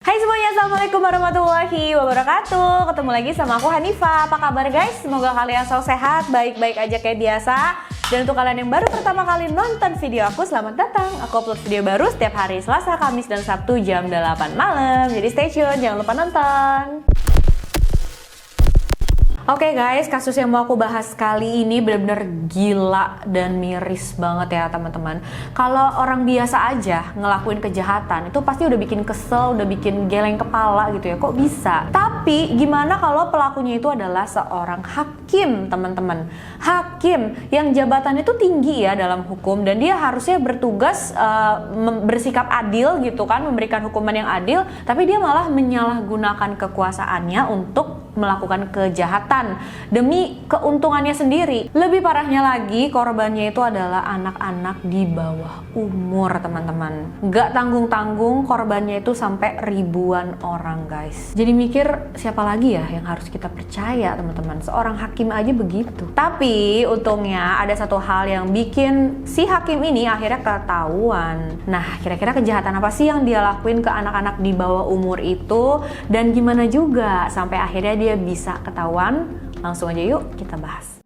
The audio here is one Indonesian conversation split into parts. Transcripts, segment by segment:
Hai semuanya, Assalamualaikum warahmatullahi wabarakatuh. Ketemu lagi sama aku Hanifah. Apa kabar guys? Semoga kalian selalu sehat, baik-baik aja kayak biasa. Dan untuk kalian yang baru pertama kali nonton video aku, selamat datang. Aku upload video baru setiap hari Selasa, Kamis, dan Sabtu jam 8 malam. Jadi stay tune, jangan lupa nonton. Oke guys, kasus yang mau aku bahas kali ini benar-benar gila dan miris banget ya teman-teman. Kalau orang biasa aja ngelakuin kejahatan itu pasti udah bikin kesel, udah bikin geleng kepala gitu ya. Kok bisa? Tapi gimana kalau pelakunya itu adalah seorang hakim, teman-teman? Hakim yang jabatannya itu tinggi ya dalam hukum dan dia harusnya bertugas bersikap adil gitu kan, memberikan hukuman yang adil, tapi dia malah menyalahgunakan kekuasaannya untuk melakukan kejahatan demi keuntungannya sendiri. Lebih parahnya lagi, korbannya itu adalah anak-anak di bawah umur, teman-teman. Gak tanggung-tanggung, korbannya itu sampai ribuan orang, guys. Jadi mikir, siapa lagi ya yang harus kita percaya, teman-teman? Seorang hakim aja begitu. Tapi untungnya ada satu hal yang bikin si hakim ini akhirnya ketahuan. Nah, kira-kira kejahatan apa sih yang dia lakuin ke anak-anak di bawah umur itu, dan gimana juga sampai akhirnya dia bisa ketahuan? Langsung aja yuk kita bahas.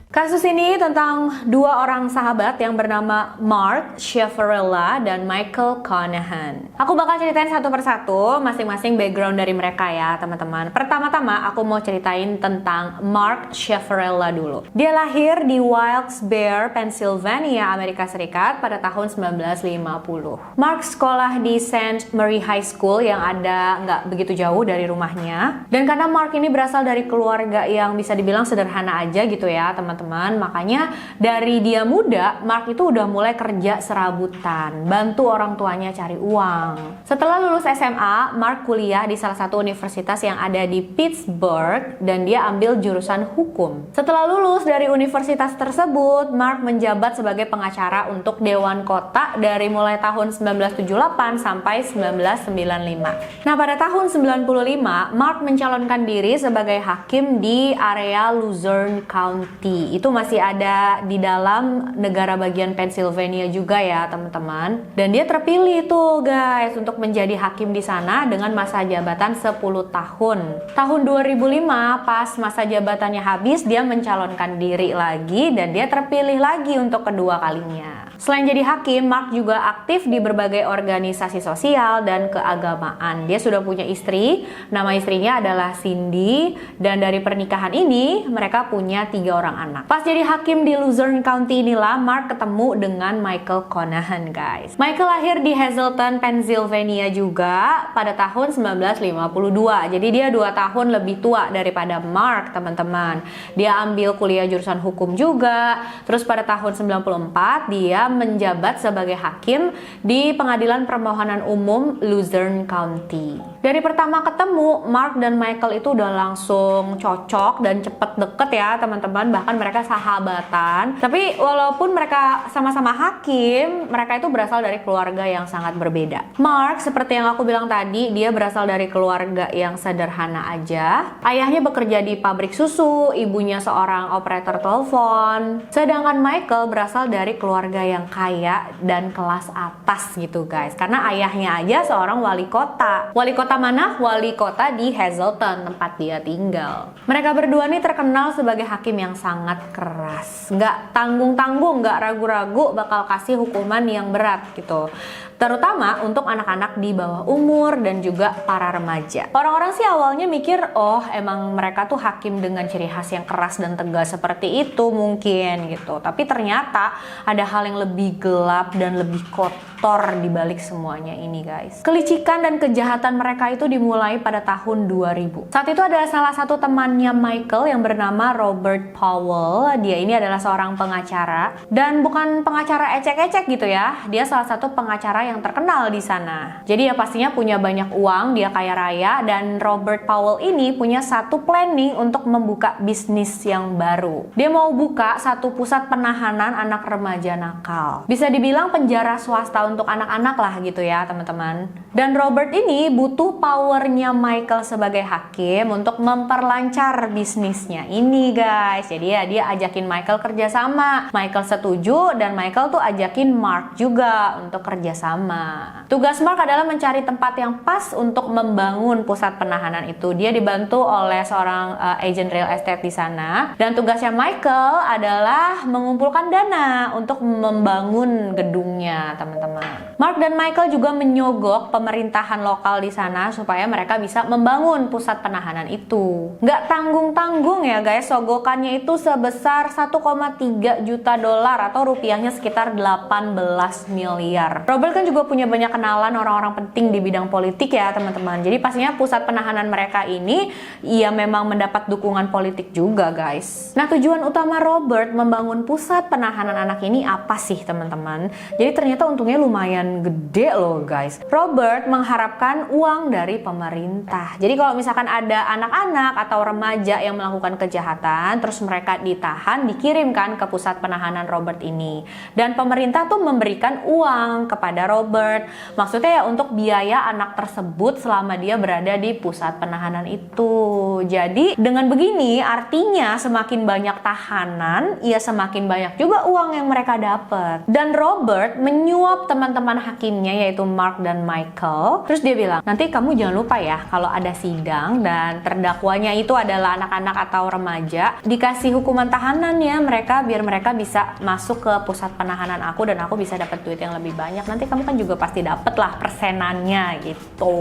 Kasus ini tentang dua orang sahabat yang bernama Mark Schiavarella dan Michael Conahan. Aku bakal ceritain satu persatu masing-masing background dari mereka ya teman-teman. Pertama-tama aku mau ceritain tentang Mark Schiavarella dulu. Dia lahir di Wilkes-Barre, Pennsylvania, Amerika Serikat pada tahun 1950. Mark sekolah di St. Mary High School yang ada nggak begitu jauh dari rumahnya. Dan karena Mark ini berasal dari keluarga yang bisa dibilang sederhana aja gitu ya teman-teman, makanya dari dia muda, Mark itu udah mulai kerja serabutan, bantu orang tuanya cari uang. Setelah lulus SMA, Mark kuliah di salah satu universitas yang ada di Pittsburgh dan dia ambil jurusan hukum. Setelah lulus dari universitas tersebut, Mark menjabat sebagai pengacara untuk Dewan Kota dari mulai tahun 1978 sampai 1995. Nah, pada tahun 95, Mark mencalonkan diri sebagai hakim di area Luzerne County. Itu masih ada di dalam negara bagian Pennsylvania juga ya teman-teman. Dan dia terpilih tuh guys untuk menjadi hakim di sana dengan masa jabatan 10 tahun. Tahun 2005 pas masa jabatannya habis, dia mencalonkan diri lagi dan dia terpilih lagi untuk kedua kalinya. Selain jadi hakim, Mark juga aktif di berbagai organisasi sosial dan keagamaan. Dia sudah punya istri, nama istrinya adalah Cindy, dan dari pernikahan ini mereka punya 3 orang anak. Pas jadi hakim di Luzerne County inilah Mark ketemu dengan Michael Conahan guys. Michael lahir di Hazleton, Pennsylvania juga pada tahun 1952. Jadi dia 2 tahun lebih tua daripada Mark teman-teman. Dia ambil kuliah jurusan hukum juga. Terus pada tahun 94 dia menjabat sebagai hakim di Pengadilan Permohonan Umum Luzerne County. Dari pertama ketemu, Mark dan Michael itu udah langsung cocok dan cepet deket ya teman-teman. Bahkan mereka sahabatan. Tapi walaupun mereka sama-sama hakim, mereka itu berasal dari keluarga yang sangat berbeda. Mark, seperti yang aku bilang tadi, dia berasal dari keluarga yang sederhana aja. Ayahnya bekerja di pabrik susu, ibunya seorang operator telepon. Sedangkan Michael berasal dari keluarga yang kaya dan kelas atas gitu guys. Karena ayahnya aja seorang wali kota. Wali kota mana? Wali kota di Hazleton, tempat dia tinggal. Mereka berdua nih terkenal sebagai hakim yang sangat keras. Nggak tanggung-tanggung, nggak ragu-ragu bakal kasih hukuman yang berat gitu. Terutama untuk anak-anak di bawah umur dan juga para remaja. Orang-orang sih awalnya mikir, oh emang mereka tuh hakim dengan ciri khas yang keras dan tegas seperti itu mungkin gitu. Tapi ternyata ada hal yang lebih gelap dan lebih kotor di balik semuanya ini guys. Kelicikan dan kejahatan mereka itu dimulai pada tahun 2000. Saat itu ada salah satu temannya Michael yang bernama Robert Powell. Dia ini adalah seorang pengacara dan bukan pengacara ecek-ecek gitu ya. Dia salah satu pengacara yang terkenal di sana. Jadi ya pastinya punya banyak uang, dia kaya raya, dan Robert Powell ini punya satu planning untuk membuka bisnis yang baru. Dia mau buka satu pusat penahanan anak remaja nakal. Bisa dibilang penjara swasta untuk anak-anak lah gitu ya teman-teman. Dan Robert ini butuh powernya Michael sebagai hakim untuk memperlancar bisnisnya ini guys. Jadi ya dia ajakin Michael kerjasama. Michael setuju dan Michael tuh ajakin Mark juga untuk kerjasama. Tugas Mark adalah mencari tempat yang pas untuk membangun pusat penahanan itu. Dia dibantu oleh seorang agent real estate di sana. Dan tugasnya Michael adalah mengumpulkan dana untuk membangun gedungnya teman-teman. Mark dan Michael juga menyogok pemerintahan lokal di sana supaya mereka bisa membangun pusat penahanan itu. Nggak tanggung-tanggung ya guys, sogokannya itu sebesar 1,3 juta dolar atau rupiahnya sekitar 18 miliar. Robert kan juga punya banyak kenalan orang-orang penting di bidang politik ya teman-teman. Jadi pastinya pusat penahanan mereka ini ya memang mendapat dukungan politik juga guys. Nah tujuan utama Robert membangun pusat penahanan anak ini apa sih teman-teman? Jadi ternyata untungnya lumayan gede loh guys. Robert mengharapkan uang dari pemerintah. Jadi kalau misalkan ada anak-anak atau remaja yang melakukan kejahatan, terus mereka ditahan, dikirimkan ke pusat penahanan Robert ini. Dan pemerintah tuh memberikan uang kepada Robert. Maksudnya ya untuk biaya anak tersebut selama dia berada di pusat penahanan itu. Jadi dengan begini artinya semakin banyak tahanan, ya semakin banyak juga uang yang mereka dapat. Dan Robert menyuap teman-teman hakimnya yaitu Mark dan Michael. Terus dia bilang, nanti kamu jangan lupa ya kalau ada sidang dan terdakwanya itu adalah anak-anak atau remaja, dikasih hukuman tahanan ya mereka biar mereka bisa masuk ke pusat penahanan aku dan aku bisa dapat duit yang lebih banyak. Nanti kamu kan juga pasti dapet lah persenannya gitu.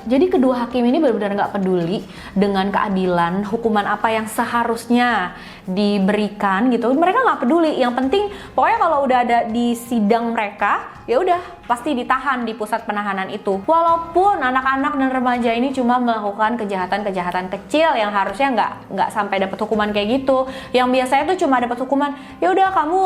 Jadi kedua hakim ini benar-benar nggak peduli dengan keadilan, hukuman apa yang seharusnya diberikan gitu. Mereka nggak peduli. Yang penting pokoknya kalau udah ada di sidang mereka, ya udah pasti ditahan di pusat penahanan itu. Walaupun anak-anak dan remaja ini cuma melakukan kejahatan-kejahatan kecil yang harusnya nggak sampai dapat hukuman kayak gitu. Yang biasanya tuh cuma dapat hukuman, ya udah kamu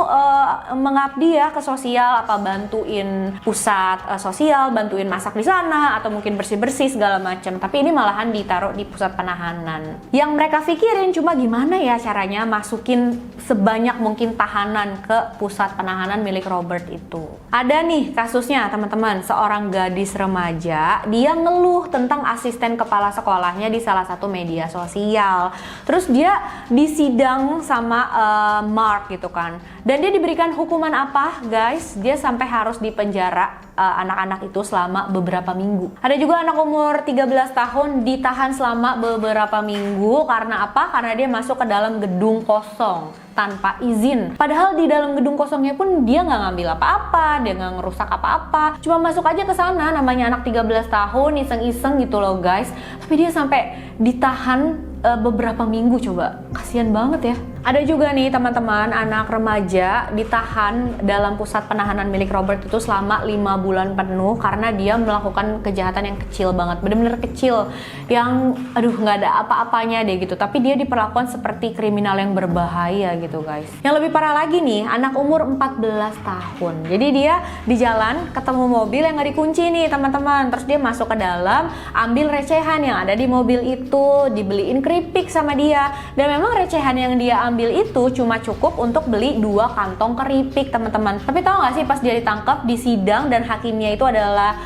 mengabdi ya ke sosial, apa bantuin pusat sosial, bantuin masak di sana atau mungkin bersih-bersih segala macam. Tapi ini malahan ditaruh di pusat penahanan. Yang mereka pikirin cuma gimana ya caranya masukin sebanyak mungkin tahanan ke pusat penahanan milik Robert itu. Ada nih kasusnya teman-teman, seorang gadis remaja dia ngeluh tentang asisten kepala sekolahnya di salah satu media sosial. Terus dia disidang sama Mark gitu kan. Dan dia diberikan hukuman apa guys? Dia sampai harus dipenjara anak-anak itu selama beberapa minggu. Ada juga anak umur 13 tahun ditahan selama beberapa minggu karena apa? Karena dia masuk ke dalam gedung kosong tanpa izin. Padahal di dalam gedung kosongnya pun dia nggak ngambil apa-apa, dia nggak ngerusak apa-apa. Cuma masuk aja ke sana, namanya anak 13 tahun, iseng-iseng gitu loh guys. Tapi dia sampai ditahan beberapa minggu, coba. Kasian banget ya. Ada juga nih teman-teman, anak remaja ditahan dalam pusat penahanan milik Robert itu selama 5 bulan penuh karena dia melakukan kejahatan yang kecil banget, bener-bener kecil, yang aduh nggak ada apa-apanya deh gitu, tapi dia diperlakukan seperti kriminal yang berbahaya gitu guys. Yang lebih parah lagi nih, anak umur 14 tahun. Jadi dia di jalan ketemu mobil yang nggak dikunci nih teman-teman, terus dia masuk ke dalam, ambil recehan yang ada di mobil itu, dibeliin keripik sama dia. Dan memang recehan yang dia ambil itu cuma cukup untuk beli 2 kantong keripik teman-teman. Tapi tahu nggak sih pas dia ditangkap di sidang dan hakimnya itu adalah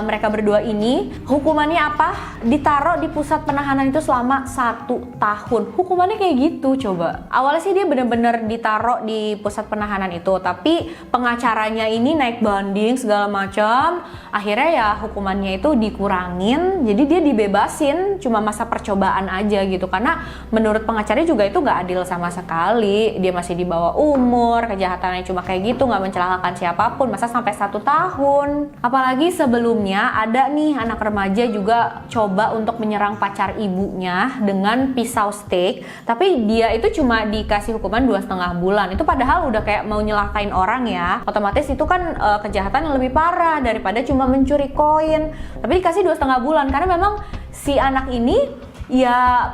mereka berdua ini, hukumannya apa? Ditaruh di pusat penahanan itu selama 1 tahun. Hukumannya kayak gitu coba. Awalnya sih dia bener-bener ditaruh di pusat penahanan itu, tapi pengacaranya ini naik banding segala macam. Akhirnya ya hukumannya itu dikurangin, jadi dia dibebasin cuma masa percobaan aja gitu. Karena menurut pengacaranya juga itu nggak adil sama sekali. Dia masih di bawah umur, kejahatannya cuma kayak gitu, nggak mencelakakan siapapun, masa sampai 1 tahun. Apalagi sebelumnya ada nih anak remaja juga coba untuk menyerang pacar ibunya dengan pisau steak, tapi dia itu cuma dikasih hukuman 2,5 bulan. Itu padahal udah kayak mau nyelakain orang ya. Otomatis itu kan kejahatan yang lebih parah daripada cuma mencuri koin. Tapi dikasih 2,5 bulan karena memang si anak ini ya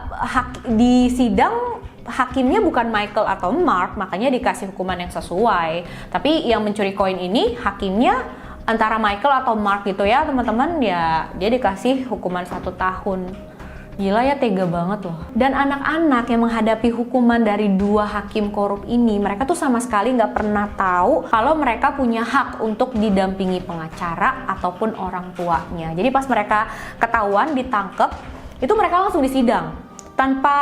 di sidang hakimnya bukan Michael atau Mark, makanya dikasih hukuman yang sesuai. Tapi yang mencuri koin ini hakimnya antara Michael atau Mark gitu ya teman-teman, ya dia dikasih hukuman 1 tahun. Gila ya, tega banget loh. Dan anak-anak yang menghadapi hukuman dari dua hakim korup ini, mereka tuh sama sekali nggak pernah tahu kalau mereka punya hak untuk didampingi pengacara ataupun orang tuanya. Jadi pas mereka ketahuan, ditangkep, itu mereka langsung disidang. Tanpa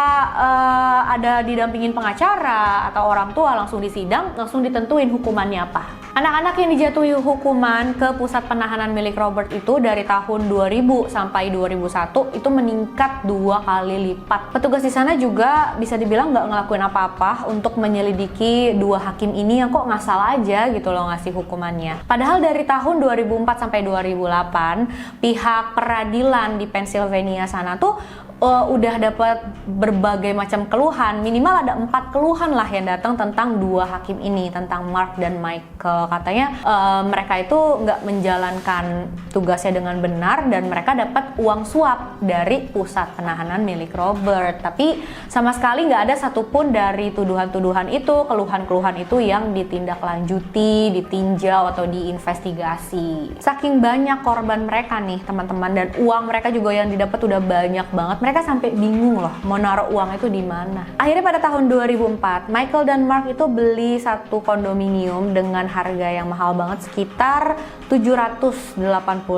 ada didampingin pengacara atau orang tua, langsung disidang, langsung ditentuin hukumannya apa. Anak-anak yang dijatuhi hukuman ke pusat penahanan milik Robert itu dari tahun 2000 sampai 2001 itu meningkat 2 kali lipat. Petugas di sana juga bisa dibilang nggak ngelakuin apa-apa untuk menyelidiki dua hakim ini yang kok ngasal aja gitu loh ngasih hukumannya. Padahal dari tahun 2004 sampai 2008 pihak peradilan di Pennsylvania sana tuh udah dapat berbagai macam keluhan, minimal ada 4 keluhan lah yang datang tentang dua hakim ini, tentang Mark dan Michael. Katanya mereka itu nggak menjalankan tugasnya dengan benar dan mereka dapat uang suap dari pusat penahanan milik Robert. Tapi sama sekali nggak ada satupun dari tuduhan-tuduhan itu, keluhan-keluhan itu yang ditindaklanjuti, ditinjau atau diinvestigasi. Saking banyak korban mereka nih teman-teman, dan uang mereka juga yang didapat udah banyak banget. Mereka sampai bingung loh mau naruh uang itu di mana. Akhirnya pada tahun 2004, Michael dan Mark itu beli satu kondominium dengan harga yang mahal banget, sekitar $785.000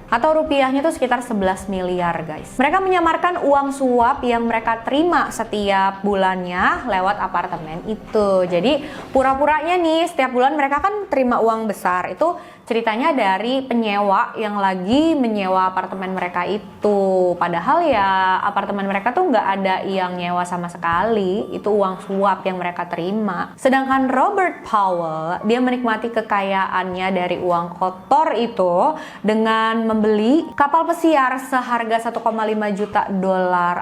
atau rupiahnya itu sekitar 11 miliar guys. Mereka menyamarkan uang suap yang mereka terima setiap bulannya lewat apartemen itu. Jadi pura-puranya nih setiap bulan mereka kan terima uang besar. Itu ceritanya dari penyewa yang lagi menyewa apartemen mereka itu. Padahal ya apartemen mereka tuh nggak ada yang nyewa sama sekali. Itu uang suap yang mereka terima. Sedangkan Robert Powell, dia menikmati kekayaannya dari uang kotor itu dengan membeli kapal pesiar seharga $1,5 juta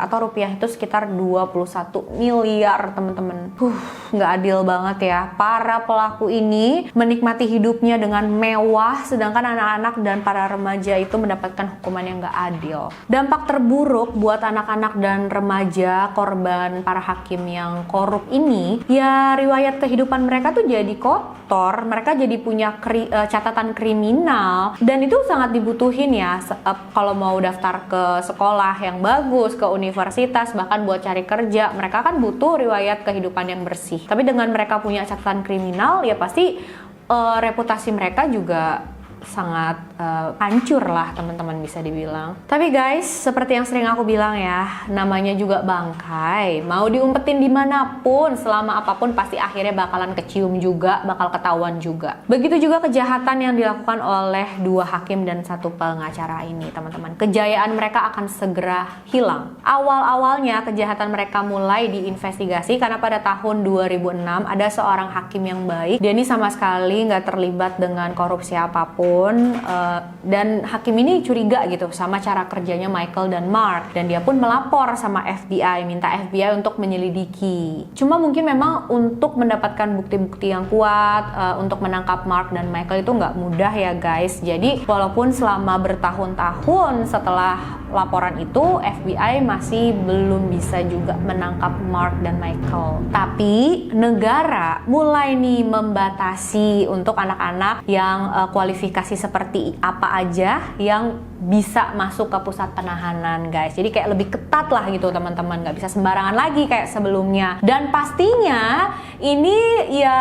atau rupiah itu sekitar 21 miliar teman-teman. Nggak adil banget ya. Para pelaku ini menikmati hidupnya dengan mewah, sedangkan anak-anak dan para remaja itu mendapatkan hukuman yang nggak adil. Dampak terburuk buat anak-anak dan remaja korban para hakim yang korup ini, ya riwayat kehidupan mereka tuh jadi kotor. Mereka jadi punya catatan kriminal, dan itu sangat dibutuhin ya kalau mau daftar ke sekolah yang bagus, ke universitas, bahkan buat cari kerja. Mereka kan butuh riwayat kehidupan yang bersih. Tapi dengan mereka punya catatan kriminal, ya pasti reputasi mereka juga sangat hancur lah teman-teman bisa dibilang. Tapi guys, seperti yang sering aku bilang ya, namanya juga bangkai. Mau diumpetin dimanapun, selama apapun pasti akhirnya bakalan kecium juga, bakal ketahuan juga. Begitu juga kejahatan yang dilakukan oleh dua hakim dan satu pengacara ini teman-teman. Kejayaan mereka akan segera hilang. Awal-awalnya kejahatan mereka mulai diinvestigasi karena pada tahun 2006 ada seorang hakim yang baik. Dia ini sama sekali nggak terlibat dengan korupsi apapun. Dan hakim ini curiga gitu sama cara kerjanya Michael dan Mark, dan dia pun melapor sama FBI, minta FBI untuk menyelidiki. Cuma mungkin memang untuk mendapatkan bukti-bukti yang kuat untuk menangkap Mark dan Michael itu nggak mudah ya guys. Jadi walaupun selama bertahun-tahun setelah laporan itu FBI masih belum bisa juga menangkap Mark dan Michael. Tapi negara mulai nih membatasi untuk anak-anak yang kualifikasi seperti apa aja yang bisa masuk ke pusat penahanan guys. Jadi kayak lebih ketat lah gitu teman-teman, nggak bisa sembarangan lagi kayak sebelumnya. Dan pastinya ini ya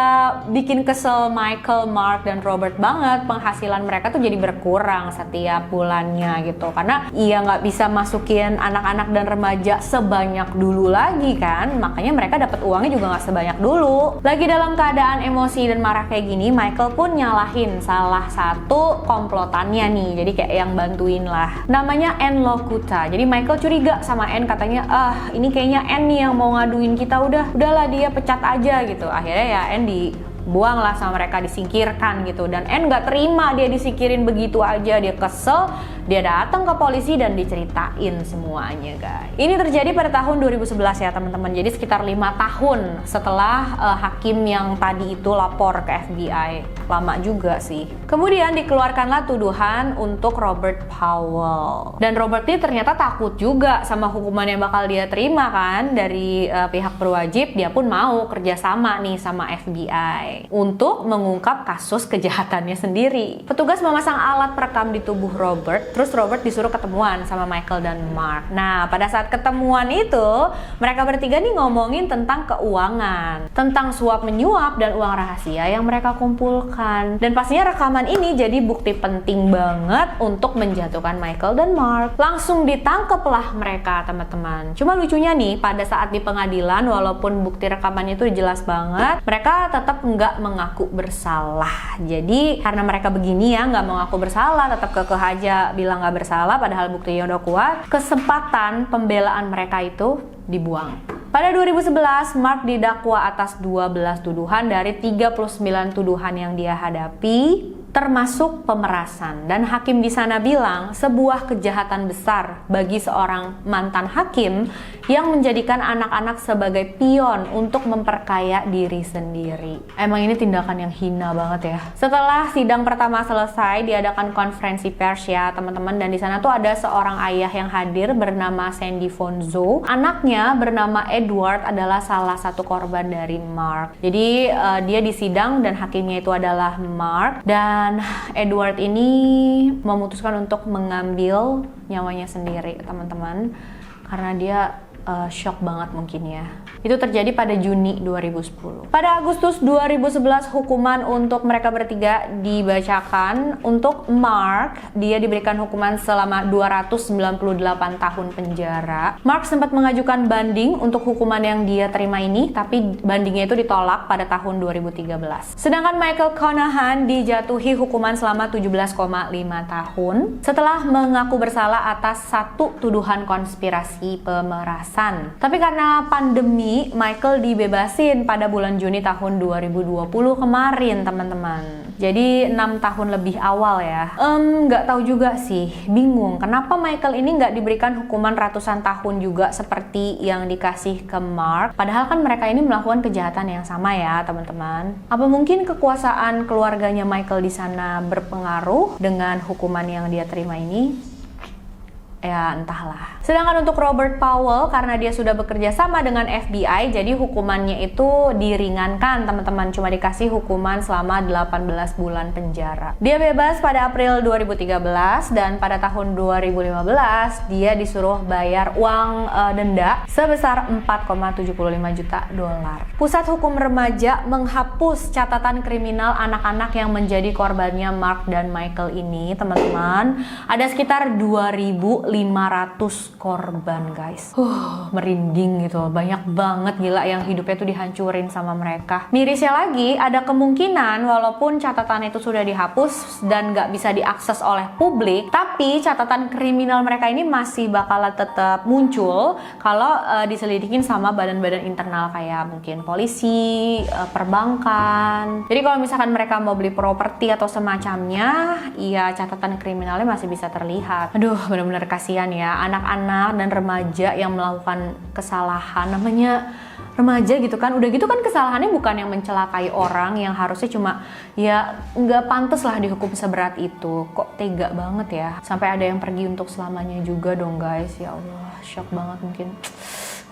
bikin kesel Michael, Mark, dan Robert banget. Penghasilan mereka tuh jadi berkurang setiap bulannya gitu, karena ya nggak bisa masukin anak-anak dan remaja sebanyak dulu lagi kan. Makanya mereka dapat uangnya juga nggak sebanyak dulu. Lagi dalam keadaan emosi dan marah kayak gini, Michael pun nyalahin salah satu komplotannya nih, jadi kayak yang bantuin lah, namanya Ann Locuta. Jadi Michael curiga sama Ann, katanya ini kayaknya Ann nih yang mau ngaduin kita, udahlah dia pecat aja gitu. Akhirnya ya Ann dibuang lah sama mereka, disingkirkan gitu. Dan Ann nggak terima dia disingkirin begitu aja, dia kesel, dia datang ke polisi dan diceritain semuanya guys. Ini terjadi pada tahun 2011 ya teman-teman. Jadi sekitar 5 tahun setelah hakim yang tadi itu lapor ke FBI. lama juga sih. Kemudian dikeluarkanlah tuduhan untuk Robert Powell. Dan Robert ini ternyata takut juga sama hukuman yang bakal dia terima kan dari pihak berwajib. Dia pun mau kerjasama nih sama FBI untuk mengungkap kasus kejahatannya sendiri. Petugas memasang alat perekam di tubuh Robert, terus Robert disuruh ketemuan sama Michael dan Mark. Nah, pada saat ketemuan itu, mereka bertiga nih ngomongin tentang keuangan, tentang suap menyuap dan uang rahasia yang mereka kumpulkan. Dan pastinya rekaman ini jadi bukti penting banget untuk menjatuhkan Michael dan Mark. Langsung ditangkaplah mereka, teman-teman. Cuma lucunya nih, pada saat di pengadilan, walaupun bukti rekamannya itu jelas banget, mereka tetap nggak mengaku bersalah. Jadi karena mereka begini ya, nggak mengaku bersalah, tetap kekeh aja bilang nggak bersalah, padahal buktinya udah kuat, kesempatan pembelaan mereka itu dibuang. Pada 2011, Mark didakwa atas 12 tuduhan dari 39 tuduhan yang dia hadapi, termasuk pemerasan. Dan hakim di sana bilang sebuah kejahatan besar bagi seorang mantan hakim yang menjadikan anak-anak sebagai pion untuk memperkaya diri sendiri. Emang ini tindakan yang hina banget ya. Setelah sidang pertama selesai, diadakan konferensi pers ya teman-teman, dan di sana tuh ada seorang ayah yang hadir bernama Sandy Fonzo. Anaknya bernama Edward adalah salah satu korban dari Mark. Jadi dia disidang dan hakimnya itu adalah Mark, dan Edward ini memutuskan untuk mengambil nyawanya sendiri teman-teman, karena dia shock banget mungkin ya. Itu terjadi pada Juni 2010. Pada Agustus 2011, hukuman untuk mereka bertiga dibacakan. Untuk Mark, dia diberikan hukuman selama 298 tahun penjara. Mark sempat mengajukan banding untuk hukuman yang dia terima ini, tapi bandingnya itu ditolak pada tahun 2013. Sedangkan Michael Conahan dijatuhi hukuman selama 17,5 tahun setelah mengaku bersalah atas satu tuduhan konspirasi pemerasan. Tapi karena pandemi, Michael dibebasin pada bulan Juni tahun 2020 kemarin teman-teman. Jadi 6 tahun lebih awal ya. Nggak tahu juga sih, bingung kenapa Michael ini nggak diberikan hukuman ratusan tahun juga seperti yang dikasih ke Mark. Padahal kan mereka ini melakukan kejahatan yang sama ya teman-teman. Apa mungkin kekuasaan keluarganya Michael di sana berpengaruh dengan hukuman yang dia terima ini? Ya entahlah. Sedangkan untuk Robert Powell, karena dia sudah bekerja sama dengan FBI, jadi hukumannya itu diringankan teman-teman, cuma dikasih hukuman selama 18 bulan penjara. Dia bebas pada April 2013 dan pada tahun 2015 dia disuruh bayar uang denda sebesar 4,75 juta dolar. Pusat Hukum Remaja menghapus catatan kriminal anak-anak yang menjadi korbannya Mark dan Michael ini teman-teman. Ada sekitar 2.500 korban guys. Merinding gitu, banyak banget gila yang hidupnya tuh dihancurin sama mereka. Mirisnya lagi, ada kemungkinan walaupun catatan itu sudah dihapus dan nggak bisa diakses oleh publik, tapi catatan kriminal mereka ini masih bakalan tetap muncul kalau diselidikin sama badan-badan internal kayak mungkin polisi, perbankan. Jadi kalau misalkan mereka mau beli properti atau semacamnya, iya catatan kriminalnya masih bisa terlihat. Aduh, bener-bener kasihan ya anak-anak dan remaja yang melakukan kesalahan, namanya remaja gitu kan, udah gitu kan kesalahannya bukan yang mencelakai orang yang harusnya cuma ya nggak pantas lah dihukum seberat itu. Kok tega banget ya, sampai ada yang pergi untuk selamanya juga dong guys. Ya Allah, shock banget mungkin.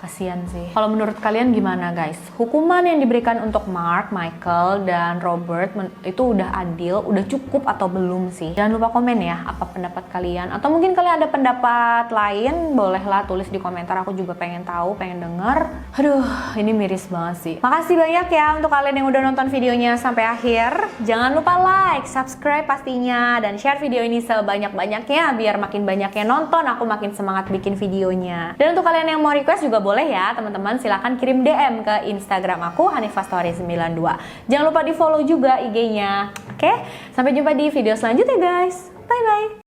Kasian sih. Kalau menurut kalian gimana guys? Hukuman yang diberikan untuk Mark, Michael, dan Robert itu udah adil, udah cukup atau belum sih? Jangan lupa komen ya, apa pendapat kalian? Atau mungkin kalian ada pendapat lain, bolehlah tulis di komentar. Aku juga pengen tahu, pengen denger. Aduh, ini miris banget sih. Makasih banyak ya untuk kalian yang udah nonton videonya sampai akhir. Jangan lupa like, subscribe pastinya, dan share video ini sebanyak-banyaknya biar makin banyak yang nonton, aku makin semangat bikin videonya. Dan untuk kalian yang mau request juga boleh ya teman-teman, silahkan kirim DM ke Instagram aku hanifastory92. Jangan lupa di follow juga IG-nya. Oke, sampai jumpa di video selanjutnya guys. Bye bye.